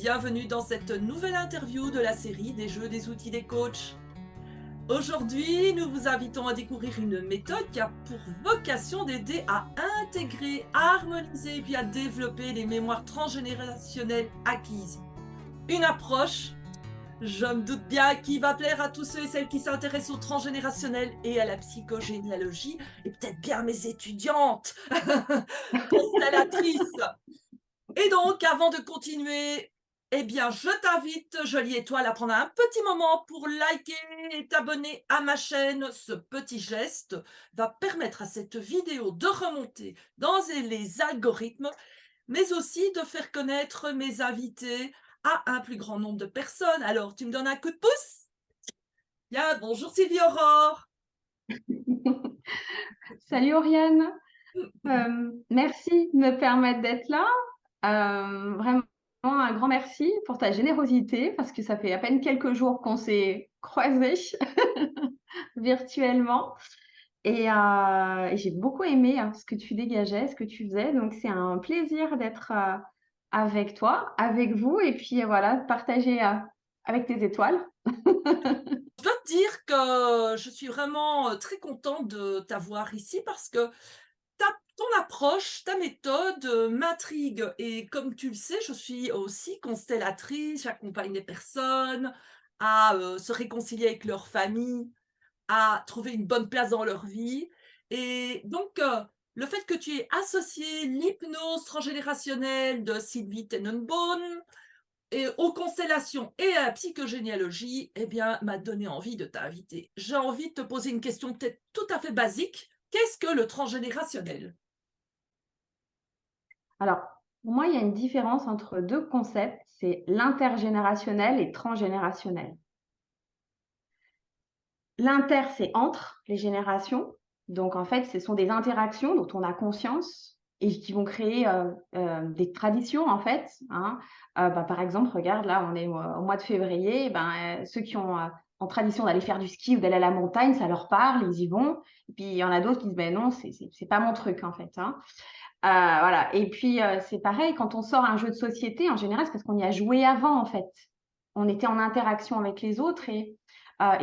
bienvenue dans cette nouvelle interview de la série des jeux, des outils, des coachs. Aujourd'hui, nous vous invitons à découvrir une méthode qui a pour vocation d'aider à intégrer, à harmoniser et puis à développer les mémoires transgénérationnelles acquises. Une approche, je me doute bien, qui va plaire à tous ceux et celles qui s'intéressent au transgénérationnel et à la psychogénéalogie, et peut-être bien mes étudiantes constellatrices. Et donc, avant de continuer, eh bien, je t'invite, jolie étoile, à prendre un petit moment pour liker et t'abonner à ma chaîne. Ce petit geste va permettre à cette vidéo de remonter dans les algorithmes, mais aussi de faire connaître mes invités à un plus grand nombre de personnes. Alors, tu me donnes un coup de pouce? Bien, bonjour Sylvie Aurore. Salut Oriane. Merci de me permettre d'être là. Vraiment un grand merci pour ta générosité parce que ça fait à peine quelques jours qu'on s'est croisés virtuellement et j'ai beaucoup aimé ce que tu dégageais, ce que tu faisais. Donc c'est un plaisir d'être avec toi, avec vous et puis voilà, de partager avec tes étoiles. Je dois te dire que je suis vraiment très contente de t'avoir ici parce que ton approche, ta méthode m'intrigue. Et comme tu le sais, je suis aussi constellatrice, j'accompagne les personnes à se réconcilier avec leur famille, à trouver une bonne place dans leur vie. Et donc, le fait que tu aies associé l'hypnose transgénérationnelle de Sylvie Tenenbaum et aux constellations et à la psychogénéalogie, eh bien, m'a donné envie de t'inviter. J'ai envie de te poser une question peut-être tout à fait basique. Qu'est-ce que le transgénérationnel? Alors, pour moi, il y a une différence entre deux concepts, c'est l'intergénérationnel et transgénérationnel. L'inter, c'est entre les générations. Donc, en fait, ce sont des interactions dont on a conscience et qui vont créer des traditions, en fait. Hein. Par exemple, regarde, là, on est au mois de février. Ceux qui ont en tradition d'aller faire du ski ou d'aller à la montagne, ça leur parle, ils y vont. Et puis, il y en a d'autres qui disent, ben non, c'est pas mon truc, en fait. Hein. Voilà. Et puis, c'est pareil, quand on sort un jeu de société, en général, c'est parce qu'on y a joué avant, en fait. On était en interaction avec les autres et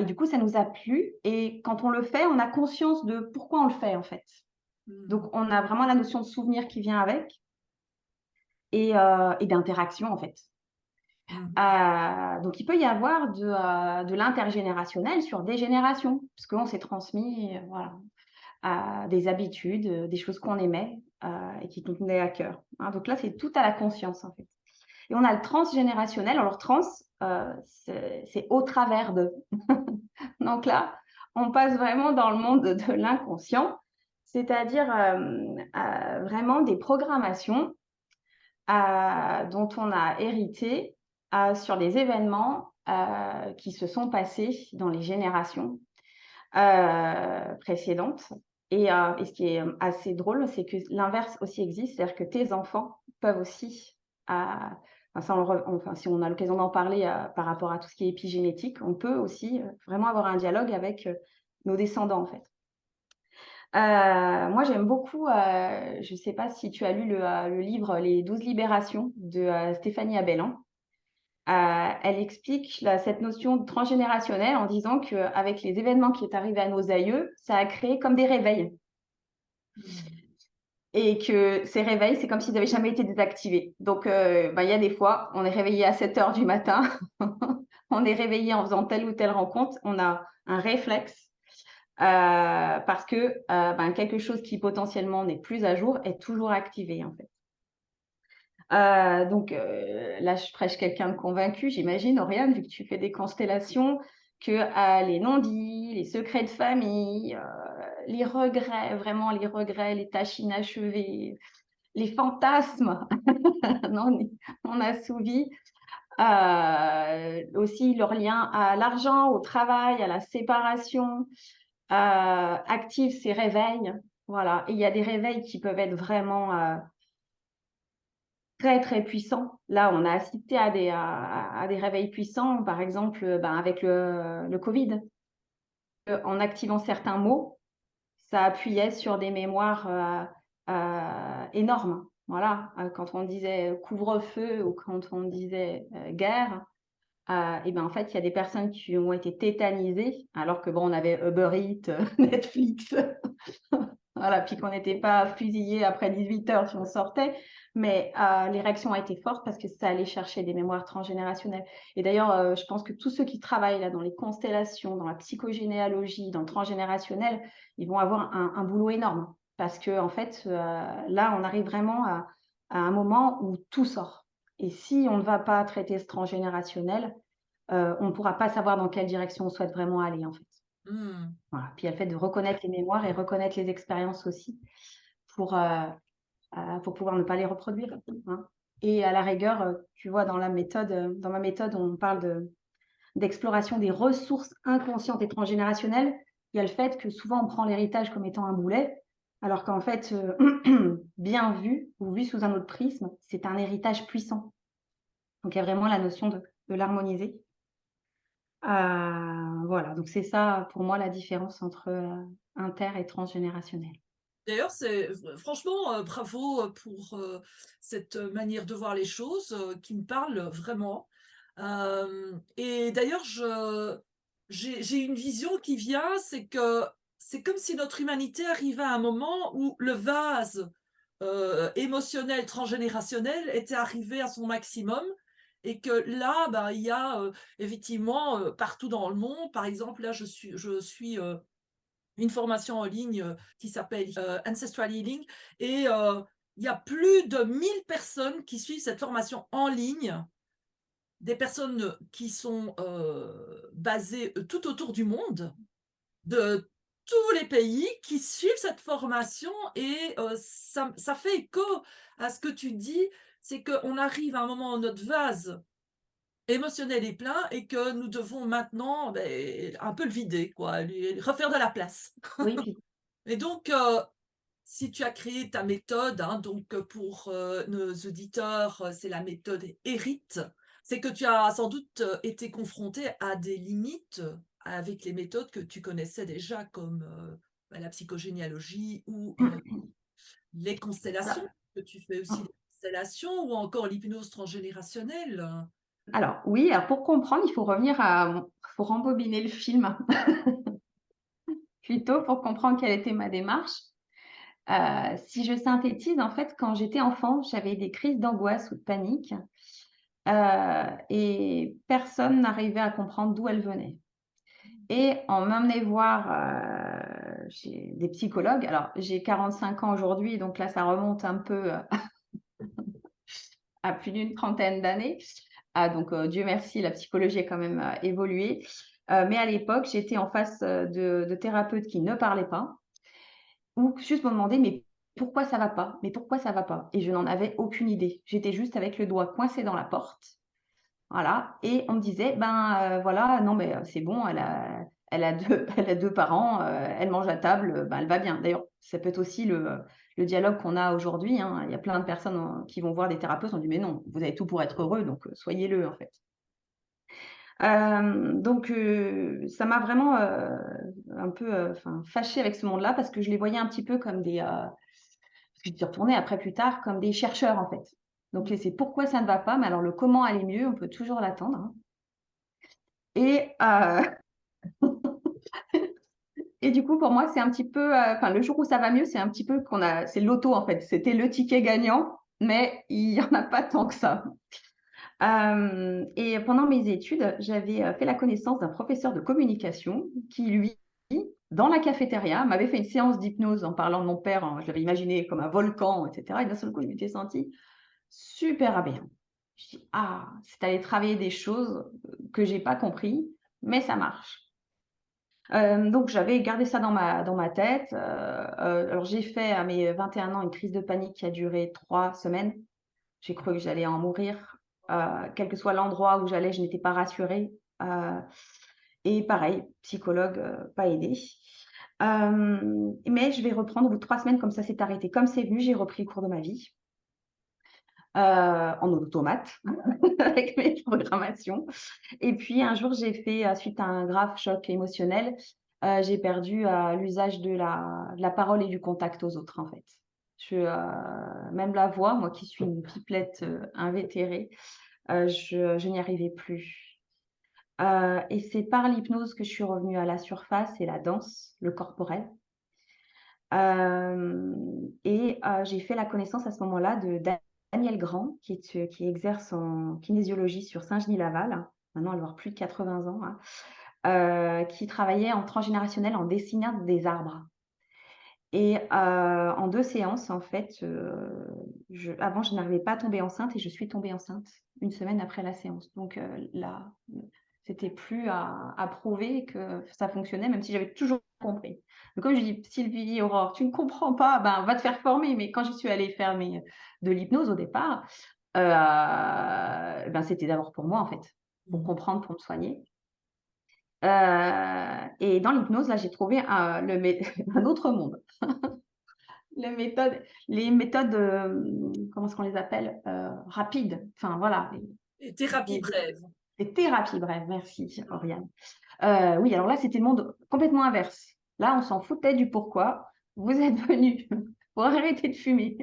du coup, ça nous a plu. Et quand on le fait, on a conscience de pourquoi on le fait, en fait. Mmh. Donc, on a vraiment la notion de souvenir qui vient avec et d'interaction, en fait. Mmh. Donc, il peut y avoir de l'intergénérationnel sur des générations, parce qu'on s'est transmis voilà, des habitudes, des choses qu'on aimait et qui nous tenaient à cœur. Hein. Donc là, c'est tout à la conscience, en fait. Et on a le transgénérationnel. Alors, trans, c'est au travers de. Donc là, on passe vraiment dans le monde de l'inconscient, c'est-à-dire vraiment des programmations dont on a hérité sur les événements qui se sont passés dans les générations précédentes. Et ce qui est assez drôle, c'est que l'inverse aussi existe, c'est-à-dire que tes enfants peuvent aussi, si on a l'occasion d'en parler par rapport à tout ce qui est épigénétique, on peut aussi vraiment avoir un dialogue avec nos descendants en fait. Moi, j'aime beaucoup, je ne sais pas si tu as lu le livre Les 12 libérations de Stéphanie Abellan. Elle explique cette notion de transgénérationnelle en disant qu'avec les événements qui est arrivé à nos aïeux, ça a créé comme des réveils. Mmh. Et que ces réveils, c'est comme s'ils n'avaient jamais été désactivés. Donc, il y a des fois, on est réveillé à 7 heures du matin, on est réveillé en faisant telle ou telle rencontre, on a un réflexe parce que quelque chose qui potentiellement n'est plus à jour est toujours activé en fait. Là, je prêche quelqu'un de convaincu, j'imagine, Oriane, vu que tu fais des constellations, que les non-dits, les secrets de famille, les regrets, vraiment les regrets, les tâches inachevées, les fantasmes non assouvis, aussi leur lien à l'argent, au travail, à la séparation, activent ces réveils. Voilà. Et il y a des réveils qui peuvent être vraiment très très puissants. Là, on a assisté à des réveils puissants, par exemple avec le Covid. En activant certains mots, ça appuyait sur des mémoires énormes. Voilà, quand on disait couvre-feu ou quand on disait, guerre, et ben, en fait, il y a des personnes qui ont été tétanisées alors que bon, on avait Uber Eats, Netflix, voilà, puis qu'on n'était pas fusillés après 18 heures si on sortait. Mais les réactions ont été fortes parce que ça allait chercher des mémoires transgénérationnelles. Et d'ailleurs, je pense que tous ceux qui travaillent là dans les constellations, dans la psychogénéalogie, dans le transgénérationnel, ils vont avoir un boulot énorme. Parce que en fait, là, on arrive vraiment à un moment où tout sort. Et si on ne va pas traiter ce transgénérationnel, on ne pourra pas savoir dans quelle direction on souhaite vraiment aller, en fait. Mmh. Voilà. Puis il y a le fait de reconnaître les mémoires et reconnaître les expériences aussi pour, pour pouvoir ne pas les reproduire, hein. Et à la rigueur, tu vois, dans ma méthode, on parle d'exploration des ressources inconscientes et transgénérationnelles. Il y a le fait que souvent on prend l'héritage comme étant un boulet, alors qu'en fait, bien vu ou vu sous un autre prisme, c'est un héritage puissant. Donc il y a vraiment la notion de l'harmoniser. Voilà, donc c'est ça pour moi la différence entre, inter et transgénérationnel. D'ailleurs, c'est franchement, bravo, pour, cette manière de voir les choses, qui me parle vraiment. Et d'ailleurs, j'ai une vision qui vient, c'est que c'est comme si notre humanité arrivait à un moment où le vase, émotionnel transgénérationnel était arrivé à son maximum et que là, bah, il y a, effectivement, partout dans le monde, par exemple, là, je suis une formation en ligne, qui s'appelle, Ancestral Healing et il y a plus de 1000 personnes qui suivent cette formation en ligne. Des personnes qui sont, basées, tout autour du monde, de tous les pays qui suivent cette formation et ça fait écho à ce que tu dis. C'est qu'on arrive à un moment où notre vase émotionnel est plein et que nous devons maintenant, beh, un peu le vider quoi, lui refaire de la place. Oui, puis Et donc, si tu as créé ta méthode, hein, donc, pour, nos auditeurs, c'est la méthode HÉRIT. C'est que tu as sans doute, été confronté à des limites, avec les méthodes que tu connaissais déjà comme, bah, la psychogénéalogie ou, les constellations, que tu fais aussi des constellations ou encore l'hypnose transgénérationnelle. alors oui, alors pour comprendre, il faut revenir à faut rembobiner le film plutôt pour comprendre quelle était ma démarche. Si je synthétise, en fait, quand j'étais enfant, j'avais des crises d'angoisse ou de panique, et personne n'arrivait à comprendre d'où elles venaient. Et on m'emmenait voir, chez des psychologues. Alors j'ai 45 ans aujourd'hui, donc là ça remonte un peu, à plus d'une trentaine d'années. Donc Dieu merci, la psychologie a quand même, évolué. Mais à l'époque, j'étais en face, de thérapeutes qui ne parlaient pas ou juste me demandaient: «Mais pourquoi ça va pas? Mais pourquoi ça va pas?» Et je n'en avais aucune idée. J'étais juste avec le doigt coincé dans la porte, voilà. Et on me disait: «Ben, voilà, non mais, c'est bon, elle a 2 elle a 2 parents, elle mange à table, ben, elle va bien». D'ailleurs, ça peut être aussi le dialogue qu'on a aujourd'hui, hein. Il y a plein de personnes, qui vont voir des thérapeutes, on dit: «Mais non, vous avez tout pour être heureux, donc soyez-le, en fait». Donc ça m'a vraiment, un peu, enfin, fâchée avec ce monde-là parce que je les voyais un petit peu comme des, parce que j'y suis retournée après plus tard, comme des chercheurs, en fait. Donc Mmh. c'est pourquoi ça ne va pas, mais alors le comment aller mieux, on peut toujours l'attendre, hein. Et et du coup, pour moi, c'est un petit peu, enfin, le jour où ça va mieux, c'est un petit peu c'est le loto, en fait. C'était le ticket gagnant, mais il y en a pas tant que ça. Et pendant mes études, j'avais, fait la connaissance d'un professeur de communication qui, lui, dans la cafétéria, m'avait fait une séance d'hypnose en parlant de mon père, je l'avais imaginé comme un volcan et cetera et d'un seul coup, je m'étais sentie super à bien. Je dis: «Ah, c'est aller travailler des choses, que j'ai pas compris, mais ça marche». Donc j'avais gardé ça dans ma tête, alors j'ai fait à mes 21 ans une crise de panique qui a duré 3 semaines. J'ai cru que j'allais en mourir. Quel que soit l'endroit où j'allais, je n'étais pas rassurée, heu et pareil, psychologue, pas aidé. Mais je vais reprendre au bout de 3 semaines, comme ça s'est arrêté comme c'est venu, j'ai repris le cours de ma vie, en automate avec mes programmations. Et puis un jour, j'ai fait, suite à un grave choc émotionnel, j'ai perdu, l'usage de la parole et du contact aux autres, en fait. Même la voix, moi qui suis une pipelette, invétérée, je n'y arrivais plus. Et c'est par l'hypnose que je suis revenue à la surface et la danse, le corporel. J'ai fait la connaissance à ce moment-là de Danielle Grand, qui exerce en kinésiologie sur Saint-Genis-Laval. Maintenant, elle doit avoir plus de 80 ans, hein, qui travaillait en transgénérationnel en dessinant des arbres. En 2 séances, en fait, avant, je n'arrivais pas à tomber enceinte et je suis tombée enceinte une semaine après la séance. Donc, là, c'était plus à prouver que ça fonctionnait, même si j'avais toujours compris. Donc comme je dis: «Sylvie, Aurore, tu ne comprends pas, ben, va te faire former». Mais quand je suis allée faire de l'hypnose au départ, ben, c'était d'abord pour moi, en fait, pour Mmh. comprendre, pour me soigner. Et dans l'hypnose, là, j'ai trouvé un autre monde. Les méthodes, comment est-ce qu'on les appelle? Rapides, enfin voilà, Et thérapie les brève. les thérapies brèves, merci Oriane. Oui, alors là, c'était le monde complètement inverse. Là, on s'en foutait du pourquoi. Vous êtes venus pour arrêter de fumer,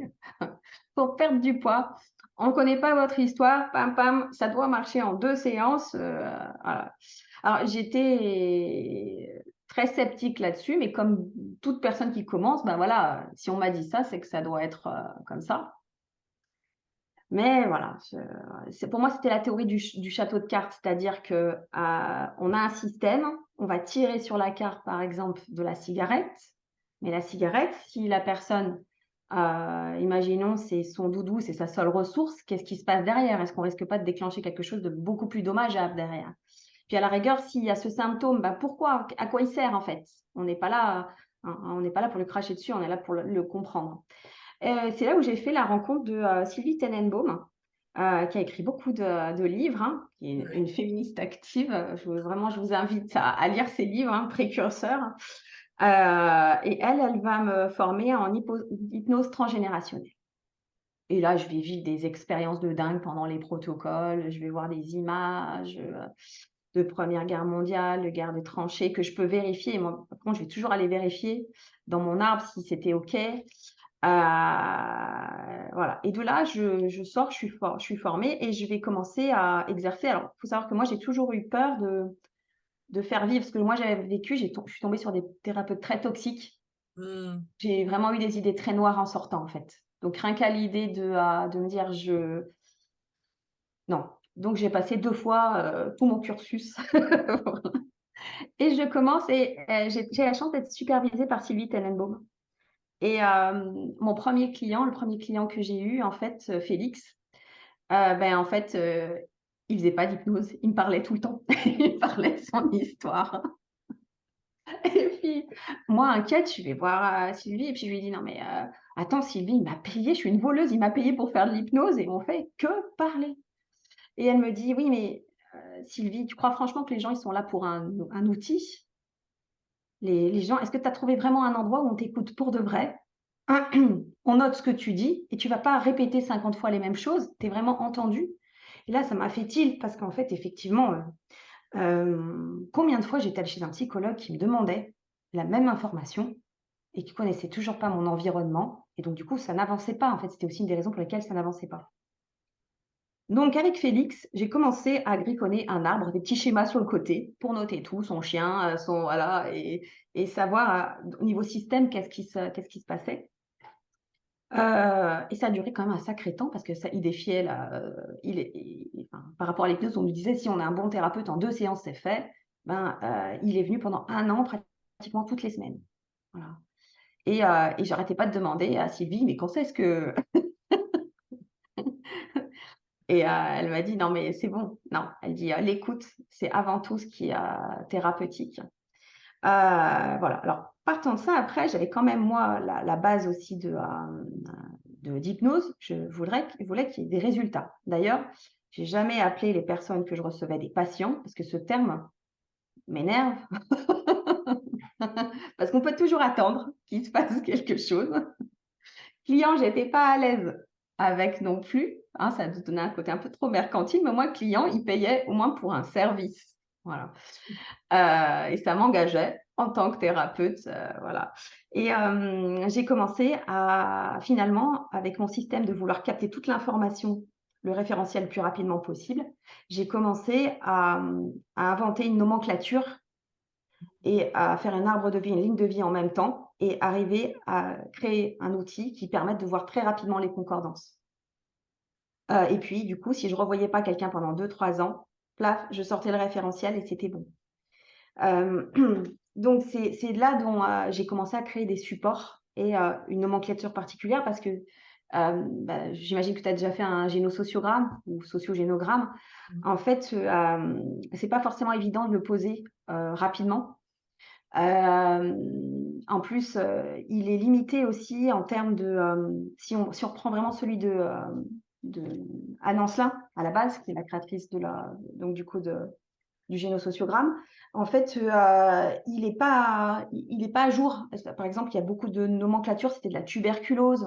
pour perdre du poids. On ne connaît pas votre histoire, pam pam, ça doit marcher en 2 séances, voilà. Alors j'étais très sceptique là-dessus, mais comme toute personne qui commence, ben voilà, si on m'a dit ça, c'est que ça doit être, comme ça. Mais voilà, pour moi, c'était la théorie du château de cartes, c'est-à-dire que, on a un système, on va tirer sur la carte, par exemple, de la cigarette, mais la cigarette, si la personne, imaginons, c'est son doudou, c'est sa seule ressource, qu'est-ce qui se passe derrière? Est-ce qu'on risque pas de déclencher quelque chose de beaucoup plus dommageable derrière? Puis à la rigueur, s'il y a ce symptôme, bah, pourquoi? À quoi il sert, en fait? On n'est pas là, on n'est pas là pour le cracher dessus, on est là pour le comprendre. C'est là où j'ai fait la rencontre de, Sylvie Tenenbaum, qui a écrit beaucoup de livres, hein, qui est Ouais. une féministe active. Je vous invite à lire ses livres, hein, précurseurs. Et elle va me former en hypnose transgénérationnelle. Et là, je vais vivre des expériences de dingue pendant les protocoles. Je vais voir des images, de Première Guerre mondiale, de guerre des tranchées que je peux vérifier. Et moi, par contre, je vais toujours aller vérifier dans mon arbre si c'était OK. Voilà, et de là, je sors, je suis formée et je vais commencer à exercer. Alors, il faut savoir que moi, j'ai toujours eu peur de faire vivre ce que moi j'avais vécu. Je suis tombée sur des thérapeutes très toxiques. Mmh. J'ai vraiment eu des idées très noires en sortant, en fait. Donc rien qu'à l'idée de me dire: «Je» non. Donc j'ai passé 2 fois, tout mon cursus et je commence j'ai la chance d'être supervisée par Sylvie Tenenbaum. Mon premier client, le premier client que j'ai eu, en fait, Félix, ben, en fait, il faisait pas d'hypnose, il me parlait tout le temps. Il me parlait de son histoire et puis moi, inquiète, je vais voir, Sylvie et puis je lui dis: «Non mais, attends Sylvie, il m'a payé, je suis une voleuse, il m'a payé pour faire de l'hypnose et on fait que parler». Et elle me dit: «Oui mais, Sylvie, tu crois franchement que les gens, ils sont là pour un outil? Les gens, est-ce que tu as trouvé vraiment un endroit où on t'écoute pour de vrai? On note ce que tu dis et tu vas pas répéter 50 fois les mêmes choses, tu es vraiment entendu?» Et là, ça m'a fait tilt parce qu'en fait, effectivement, combien de fois j'étais allée chez un psychologue qui me demandait la même information et qui connaissait toujours pas mon environnement et donc du coup, ça n'avançait pas, en fait. C'était aussi une des raisons pour lesquelles ça n'avançait pas. Donc avec Félix, j'ai commencé à griffonner un arbre, des petits schémas sur le côté pour noter tout, son chien, son voilà et savoir, au niveau système, qu'est-ce qui se passait. Et ça a duré quand même un sacré temps parce que ça il défiait enfin, par rapport à l'hypnose, on nous disait: «Si on a un bon thérapeute, en 2 séances, c'est fait». Ben, il est venu pendant 1 an pratiquement toutes les semaines. Voilà et j'arrêtais pas de demander à Sylvie: «Mais quand est-ce que» elle m'a dit: «Non mais c'est bon». Non, elle dit: «L'écoute, c'est avant tout ce qui est, thérapeutique». Voilà, alors partant de ça, après, j'avais quand même moi la base aussi d'hypnose. Je voulais qu'il y ait des résultats. D'ailleurs, j'ai jamais appelé les personnes que je recevais des patients parce que ce terme m'énerve. Parce qu'on peut toujours attendre qu'il se passe quelque chose. Client, j'étais pas à l'aise avec non plus, hein, ça donnait un côté un peu trop mercantile, mais moi, client, il payait au moins pour un service. Voilà, et ça m'engageait. en tant que thérapeute, voilà. Et j'ai commencé à finalement, avec mon système de vouloir capter toute l'information, le référentiel le plus rapidement possible, j'ai commencé à inventer une nomenclature et à faire un arbre de vie, une ligne de vie en même temps et arriver à créer un outil qui permette de voir très rapidement les concordances. Et puis du coup, si je revoyais pas quelqu'un pendant 2 3 ans, plaf, je sortais le référentiel et c'était bon. Hem, donc c'est là dont, j'ai commencé à créer des supports et une nomenclature particulière parce que, j'imagine que tu as déjà fait un génosociogramme ou sociogénogramme. Mmh. En fait, c'est pas forcément évident de le poser, rapidement. En plus, il est limité aussi en termes de, si on reprend vraiment celui de Anne Ancelin, à la base, qui est la créatrice de la donc du coup du génosociogramme. En fait, il est pas à jour. Par exemple, il y a beaucoup de nomenclature, c'était de la tuberculose.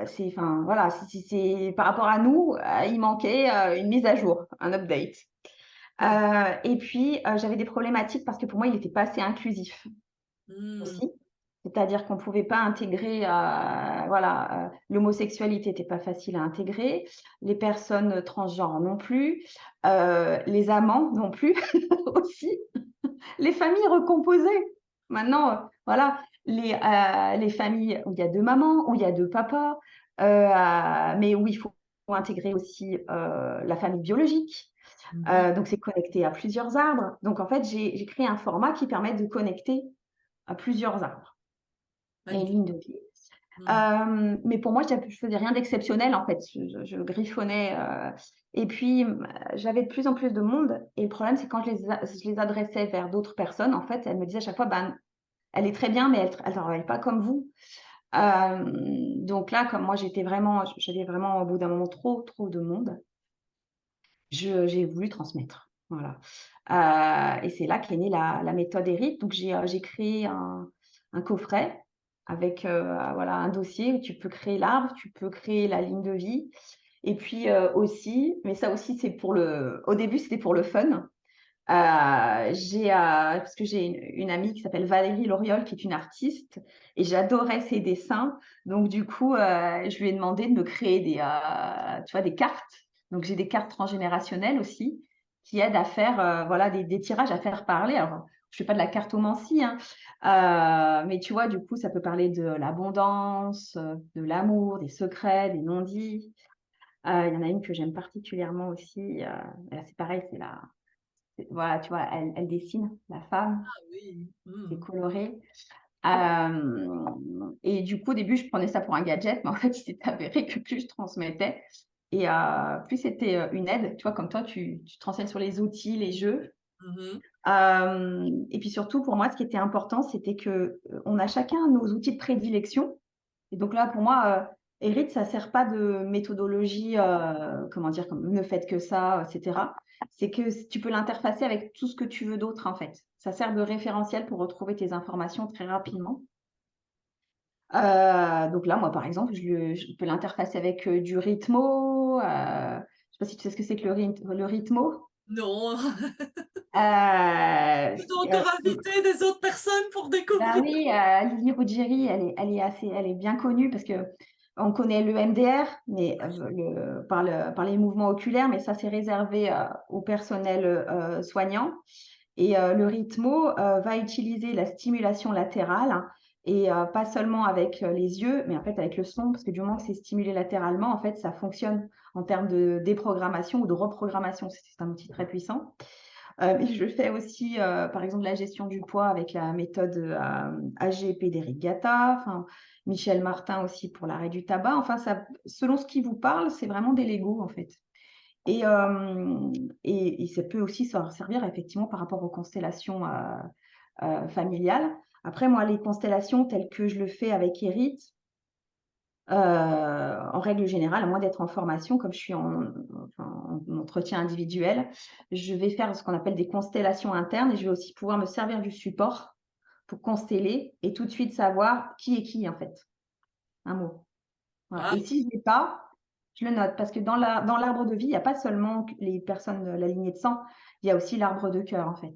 C'est enfin voilà, c'est par rapport à nous, il manquait, une mise à jour, un update. Et puis, j'avais des problématiques parce que pour moi, il était pas assez inclusif Mmh. aussi. C'est-à-dire qu'on pouvait pas intégrer, voilà, l'homosexualité était pas facile à intégrer, les personnes transgenres non plus, les amants non plus aussi. Les familles recomposées. Maintenant, voilà, les familles où il y a 2 mamans, où il y a 2 papas, mais où il faut intégrer aussi, la famille biologique. Mmh. Donc c'est connecté à plusieurs arbres. Donc en fait, j'ai créé un format qui permet de connecter à plusieurs arbres et une Magnifique. ligne de vie. Mmh. Mais pour moi, je faisais rien d'exceptionnel en fait. Je griffonnais, et puis, j'avais de plus en plus de monde et le problème, c'est quand je les adressais vers d'autres personnes, en fait, elles me disaient à chaque fois: «Ben, elle est très bien, mais elle travaille pas comme vous». Donc là, comme moi, j'avais vraiment au bout d'un moment trop de monde, j'ai voulu transmettre, voilà. Et c'est là qu'est née la méthode ERIT. Donc j'ai créé un coffret avec, voilà, un dossier où tu peux créer l'arbre, tu peux créer la ligne de vie et puis, aussi, mais ça aussi c'est pour le au début c'était pour le fun, parce que j'ai une amie qui s'appelle Valérie Loriol qui est une artiste et j'adorais ses dessins. Donc du coup, je lui ai demandé de me créer tu vois, des cartes. Donc j'ai des cartes transgénérationnelles aussi qui aident à faire, voilà, des tirages à faire parler. Alors, je fais pas de la cartomancie, hein, mais tu vois, du coup, ça peut parler de l'abondance, de l'amour, des secrets, des non-dits. Il y en a une que j'aime particulièrement aussi, là, c'est pareil, voilà, tu vois, elle dessine la femme, Ah oui. c'est Mmh. coloré. Et du coup, au début, je prenais ça pour un gadget, mais en fait, il s'est avéré que plus je transmettais et plus c'était, une aide. Tu vois, comme toi, tu te renseignes sur les outils, les jeux. Mmh. Et puis surtout, pour moi, ce qui était important, c'était que, on a chacun nos outils de prédilection. Et donc là, pour moi, Hérit, ça sert pas de méthodologie, comment dire? Comme ne faites que ça, et cetera. C'est que tu peux l'interfacer avec tout ce que tu veux d'autre, en fait. Ça sert de référentiel pour retrouver tes informations très rapidement. Donc là, moi, par exemple, je peux l'interfacer avec, du Ritmo, je sais pas si tu sais ce que c'est que le Ritmo? Non. Heu, Tu dois encore inviter des autres personnes pour Bah découvrir. oui, Lily Ruggieri, elle est bien connue parce qu'on connaît le MDR, mais par les mouvements oculaires, mais ça, c'est réservé, au personnel, soignant. Et le Ritmo, va utiliser la stimulation latérale hein, et pas seulement avec, les yeux, mais en fait avec le son, parce que du moment que c'est stimulé latéralement, en fait, ça fonctionne en termes de déprogrammation ou de reprogrammation. C'est un outil très puissant. Et je fais aussi, par exemple, la gestion du poids avec la méthode, AGP d'Eric Gatta, enfin, Michel Martin aussi pour l'arrêt du tabac. Enfin, ça selon ce qui vous parle, c'est vraiment des Legos, en fait. Et ça peut aussi servir effectivement par rapport aux constellations, familiales. Après moi, les constellations telles que je le fais avec Erit, en règle générale, à moins d'être en formation, comme je suis en entretien individuel, je vais faire ce qu'on appelle des constellations internes et je vais aussi pouvoir me servir du support pour consteller et tout de suite savoir qui est qui, en fait. Un mot. Voilà Ah, et si je l'ai pas, je le note parce que dans l'arbre de vie, il y a pas seulement q les personnes de la lignée de sang, il y a aussi l'arbre de cœur, en fait.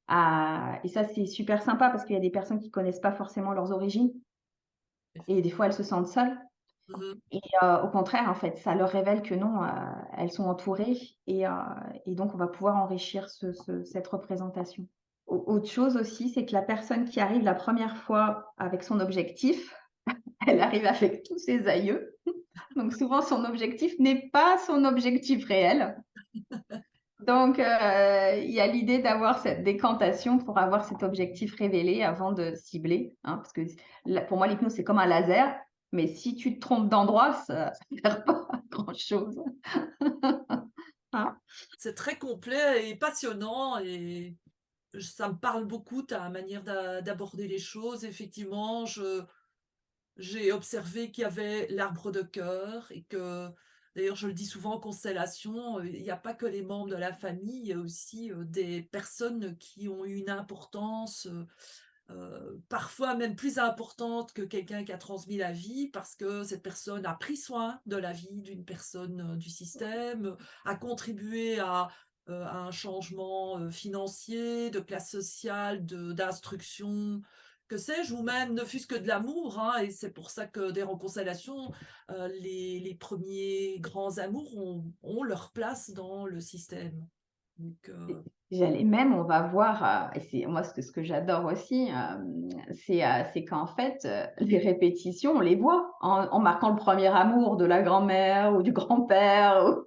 Et ça, c'est super sympa parce qu'il y a des personnes qui connaissent pas forcément leurs origines et des fois, elles se sentent seules. Mmh. Et au contraire, en fait, ça leur révèle que non, elles sont entourées et heu et donc on va pouvoir enrichir cette représentation. Autre chose aussi, c'est que la personne qui arrive la première fois avec son objectif, elle arrive avec tous ses aïeux. Donc souvent, son objectif n'est pas son objectif réel. Donc il y a l'idée d'avoir cette décantation pour avoir cet objectif révélé avant de cibler, hein, parce que là, pour moi, l'hypnose, c'est comme un laser, mais si tu te trompes d'endroit, ça ne sert pas à grand-chose. Hein? C'est très complet et passionnant et ça me parle beaucoup ta manière d'aborder les choses. Effectivement, j'ai observé qu'il y avait l'arbre de cœur et que d'ailleurs je le dis souvent en constellation, il y a pas que les membres de la famille, il y a aussi, des personnes qui ont une importance, parfois même plus importante que quelqu'un qui a transmis la vie parce que cette personne a pris soin de la vie d'une personne, du système, a contribué à un changement, financier, de classe sociale, d'instruction, que sais-je? Ou même ne fût-ce que de l'amour, hein, et c'est pour ça que des constellations, les 1ers grands amours ont leur place dans le système. Donc J'allais même, on va voir, et c'est moi ce que j'adore aussi, c'est qu'en fait, les répétitions, on les voit en marquant le premier amour de la grand-mère ou du grand-père ou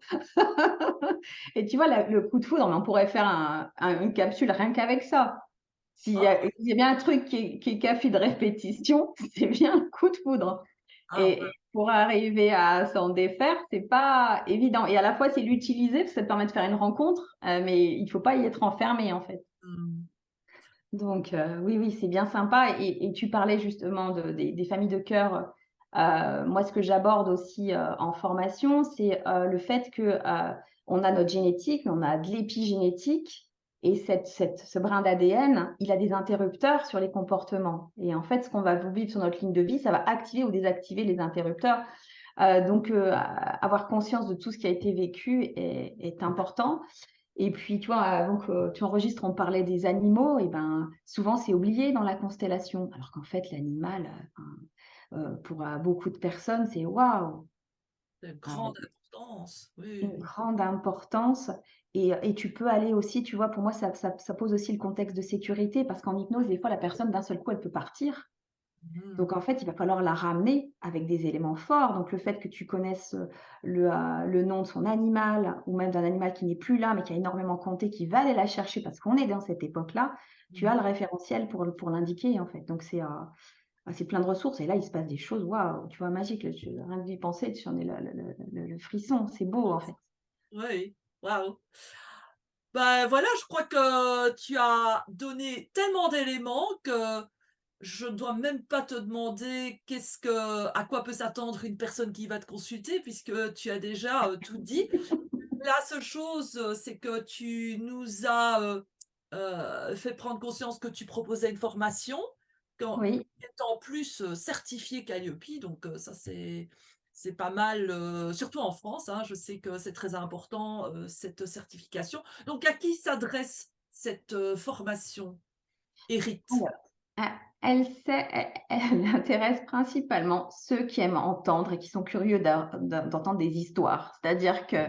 et tu vois la le coup de foudre, mais on pourrait faire une capsule rien qu'avec ça. ah S'il y a bien un truc qui a fait de répétition, c'est bien le coup de foudre. ah Et pour arriver à s'en défaire, c'est pas évident et à la fois, c'est l'utiliser parce que ça te permet de faire une rencontre, mais il faut pas y être enfermé, en fait. mmh. Donc oui, oui, c'est bien sympa et tu parlais justement des familles de cœur. Moi, ce que j'aborde aussi, en formation, c'est, le fait que, on a notre génétique, mais on a de l'épigénétique et ce brin d'ADN, il a des interrupteurs sur les comportements et en fait, ce qu'on va vivre sur notre ligne de vie, ça va activer ou désactiver les interrupteurs. Donc avoir conscience de tout ce qui a été vécu est important et puis, tu vois, avant que tu enregistres, on parlait des animaux et ben, souvent, c'est oublié dans la constellation. Alors qu'en fait, l'animal, pour, beaucoup de personnes, c'est waouh! De grande Heu, importance, oui, une oui. grande importance et tu peux aller aussi, tu vois, pour moi, ça pose aussi le contexte de sécurité parce qu'en hypnose, des fois, la personne, d'un seul coup, elle peut partir. Mmh. Donc en fait, il va falloir la ramener avec des éléments forts. Donc le fait que tu connaisses, le nom de son animal ou même d'un animal qui n'est plus là, mais qui a énormément compté, qui va aller la chercher parce qu'on est dans cette époque-là, tu as Mmh. le référentiel pour l'indiquer, en fait. Donc c'est plein de ressources et là, il se passe des choses, waouh, tu vois, magiques. Là, rien que d'y penser, tu en es le frisson. C'est beau, en fait. Oui, waouh. Bah, voilà, je crois que tu as donné tellement d'éléments que je ne dois même pas te demander à quoi peut s'attendre une personne qui va te consulter puisque tu as déjà, tout dit. La seule chose, c'est que tu nous as, fait prendre conscience que tu proposais une formation, qu'en Oui. étant en plus, certifiée Qualiopi, donc ça c'est pas mal, surtout en France, hein. Je sais que c'est très important, cette certification. Donc à qui s'adresse cette, formation, Hérite? Alors, elle intéresse principalement ceux qui aiment entendre et qui sont curieux d'entendre des histoires. C'est-à-dire que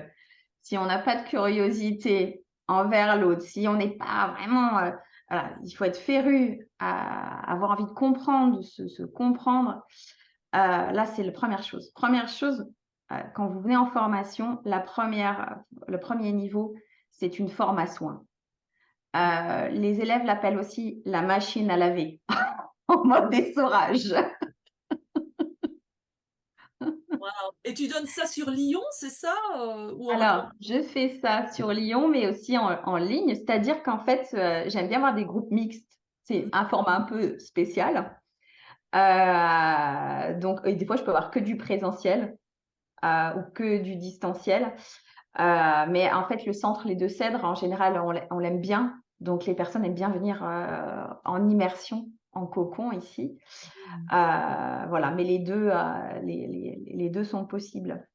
si on n'a pas de curiosité envers l'autre, si on n'est pas vraiment, voilà, il faut être féru à avoir envie de comprendre, de se comprendre. Là, c'est la première chose. Première chose, quand vous venez en formation, le premier niveau, c'est une forme à soin. Les élèves l'appellent aussi la machine à laver, en mode essorage. Waouh, et tu donnes ça sur Lyon, c'est ça, ou en Alors, je fais ça sur Lyon, mais aussi en ligne. C'est-à-dire qu'en fait, j'aime bien avoir des groupes mixtes. C'est mmh, un format un peu spécial. Donc et des fois, je peux avoir que du présentiel, ou que du distanciel. Mais en fait, le centre Les Deux Cèdres, en général, on l'aime bien. Donc les personnes aiment bien venir, en immersion, en cocon ici. mmh, Voilà, mais les 2, les 2 sont possibles.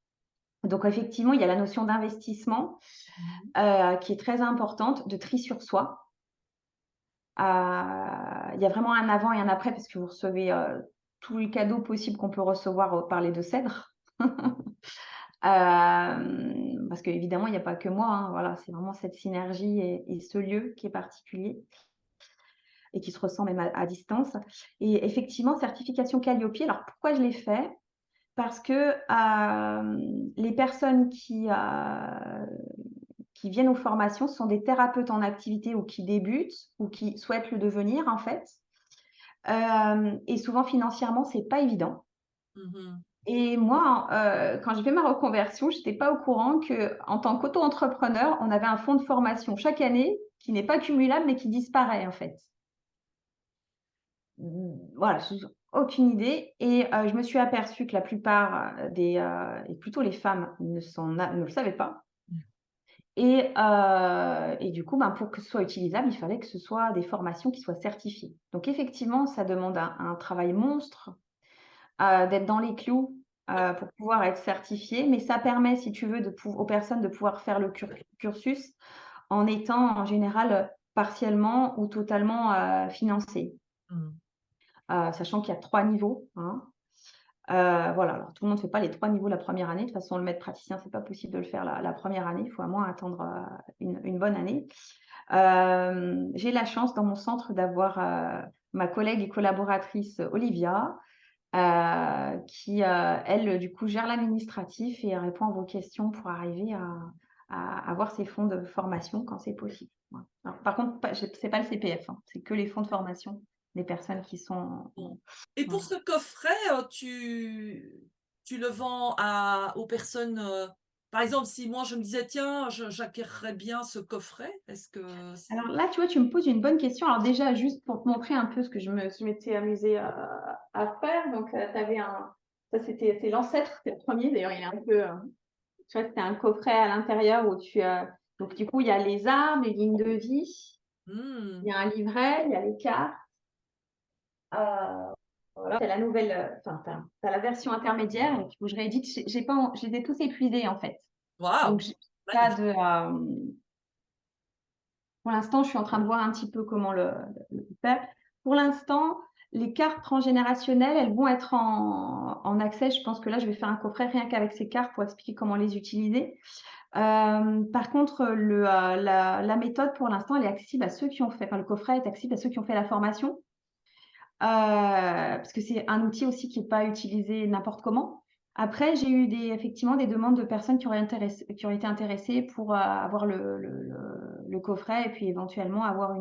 Donc effectivement, il y a la notion d'investissement, mmh. qui est très importante, de tri sur soi. Il y a vraiment un avant et un après parce que vous recevez, tous les cadeaux possibles qu'on peut recevoir, par les 2 Cèdres. Parce qu'évidemment, il n'y a pas que moi, hein, voilà, c'est vraiment cette synergie et ce lieu qui est particulier et qui se ressent même à distance. Et effectivement, certification Qualiopi, alors pourquoi je l'ai fait? Parce que, les personnes qui viennent aux formations sont des thérapeutes en activité ou qui débutent ou qui souhaitent le devenir, en fait. Et souvent financièrement, c'est pas évident. Mmh. Et moi, quand j'ai fait ma reconversion, j'étais pas au courant qu'en tant qu'auto-entrepreneur, on avait un fonds de formation chaque année qui n'est pas cumulable, mais qui disparaît, en fait. Voilà, j'ai aucune idée et je me suis aperçue que la plupart, et plutôt les femmes ne le savaient pas et du coup, ben, pour que ce soit utilisable, il fallait que ce soit des formations qui soient certifiées. Donc effectivement, ça demande un travail monstre, d'être dans les clous, pour pouvoir être certifié, mais ça permet, si tu veux, aux personnes de pouvoir faire le cursus en étant en général, partiellement ou totalement, financées. Mmh. Sachant qu'il y a 3 niveaux, hein. Voilà, alors tout le monde ne fait pas les 3 niveaux la première année. De toute façon, le maître praticien, c'est pas possible de le faire la 1re année. Il faut à moins attendre, une bonne année. J'ai la chance dans mon centre d'avoir, ma collègue et collaboratrice Olivia, qui, elle, du coup, gère l'administratif et répond à vos questions pour arriver à avoir ces fonds de formation quand c'est possible. Voilà. Alors, par contre, c'est pas le CPF, hein, c'est que les fonds de formation des personnes qui sont Bon. Et pour voilà. ce coffret, tu le vends aux personnes, par exemple, si moi je me disais: «Tiens, je j'acquerrais bien ce coffret», est-ce que Alors là, tu vois, tu me poses une bonne question. Alors déjà, juste pour te montrer un peu ce que je m'étais amusée à faire. Donc, tu avais ça c'est l'ancêtre, c'est le premier. D'ailleurs, il est un peu, tu vois, c'était un coffret à l'intérieur où donc du coup, il y a les arbres, les lignes de vie, mmh, il y a un livret, il y a les cartes. Voilà, c'est la nouvelle, enfin, t'as la version intermédiaire et puis où je réédite. J'ai pas, je les ai tous épuisés en fait. Donc, waouh, j'ai pas magnifique. de, pour l'instant, je suis en train de voir un petit peu comment le faire. Pour l'instant, les cartes transgénérationnelles, elles vont être en accès. Je pense que là, je vais faire un coffret rien qu'avec ces cartes pour expliquer comment les utiliser. Par contre, la méthode, pour l'instant, elle est accessible à ceux qui ont fait, enfin, le coffret est accessible à ceux qui ont fait la formation, parce que c'est un outil aussi qui est pas utilisé n'importe comment. Après, j'ai eu effectivement des demandes de personnes qui auraient été intéressées pour, avoir le coffret et puis éventuellement avoir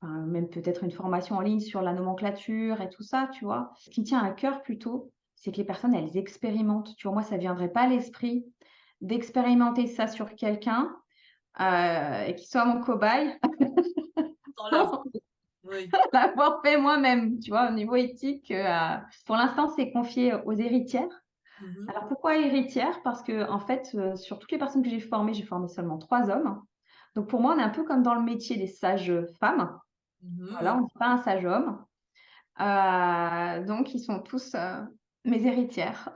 enfin, même peut-être une formation en ligne sur la nomenclature et tout ça, tu vois? Ce qui me tient à cœur plutôt, c'est que les personnes, elles expérimentent. Tu vois? Moi, ça viendrait pas à l'esprit d'expérimenter ça sur quelqu'un, et qu'il soit mon cobaye. Dans la oui. L'avoir fait moi-même, tu vois? Au niveau éthique, pour l'instant, c'est confié aux héritières. Mmh. Alors pourquoi héritières? Parce qu'en fait, sur toutes les personnes que j'ai formé seulement 3 hommes. Donc pour moi, on est un peu comme dans le métier des sages, femmes. Voilà, Mmh. on n'est pas un sage homme. Donc ils sont tous, mes héritières.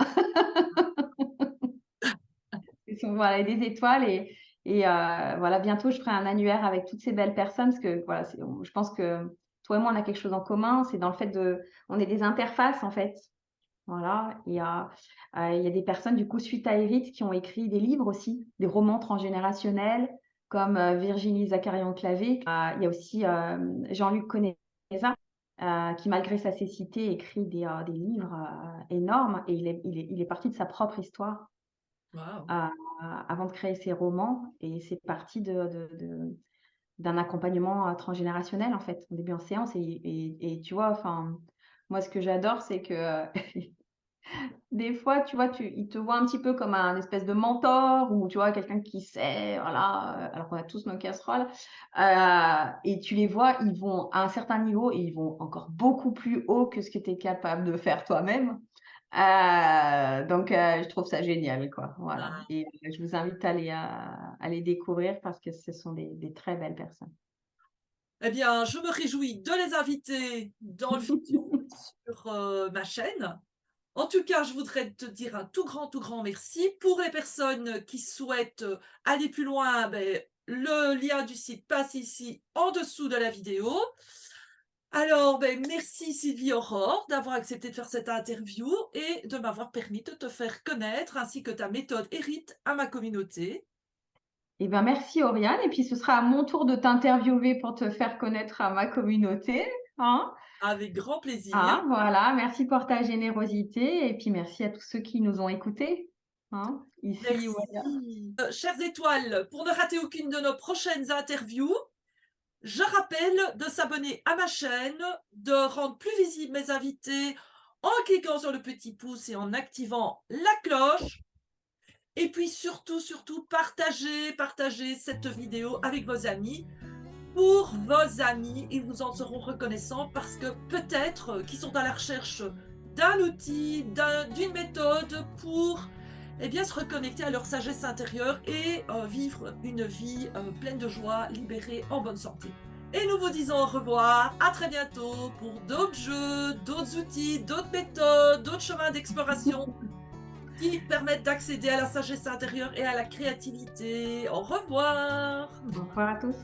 Ils sont, voilà, des étoiles voilà, bientôt je ferai un annuaire avec toutes ces belles personnes parce que voilà, je pense que toi et moi, on a quelque chose en commun, c'est dans le fait on est des interfaces en fait. Voilà, il y a des personnes du coup suite à Hérite qui ont écrit des livres aussi, des romans transgénérationnels comme, Virginie Zakarian-Clavé. Il y a aussi, Jean-Luc Conesa, qui malgré sa cécité écrit des livres, énormes et il est parti de sa propre histoire, Waouh. heu, avant de créer ses romans et c'est parti d'un accompagnement, transgénérationnel en fait, au début en séance et tu vois, enfin, moi ce que j'adore c'est que, des fois, tu vois, ils te voient un petit peu comme un espèce de mentor ou tu vois, quelqu'un qui sait, voilà, alors qu'on a tous nos casseroles, et tu les vois, ils vont à un certain niveau et ils vont encore beaucoup plus haut que ce que tu es capable de faire toi-même. Donc je trouve ça génial, quoi, voilà Ah. et je vous invite à les découvrir parce que ce sont des très belles personnes. Eh bien, je me réjouis de les inviter dans le futur sur, ma chaîne. En tout cas, je voudrais te dire un tout grand merci. Pour les personnes qui souhaitent, aller plus loin, beh, Le lien du site passe ici en dessous de la vidéo. Alors, merci Sylvie Aurore d'avoir accepté de faire cette interview et de m'avoir permis de te faire connaître ainsi que ta méthode Hérite à ma communauté. Eh ben, merci Oriane, et puis ce sera à mon tour de t'interviewer pour te faire connaître à ma communauté, hein. Avec grand plaisir. Ah, voilà, merci pour ta générosité et puis merci à tous ceux qui nous ont écoutés, hein, ici ou ailleurs. Merci. Chères étoiles, pour ne rater aucune de nos prochaines interviews, je rappelle de s'abonner à ma chaîne, de rendre plus visibles mes invités en cliquant sur le petit pouce et en activant la cloche. Et puis surtout, surtout, partagez cette vidéo avec vos amis. Pour vos amis, ils vous en seront reconnaissants parce que peut-être qu'ils sont à la recherche d'un outil, d'une méthode pour se reconnecter à leur sagesse intérieure et vivre une vie pleine de joie, libérée, en bonne santé. Et nous vous disons au revoir, à très bientôt pour d'autres jeux, d'autres outils, d'autres méthodes, d'autres chemins d'exploration qui permettent d'accéder à la sagesse intérieure et à la créativité. Au revoir! Au revoir à tous.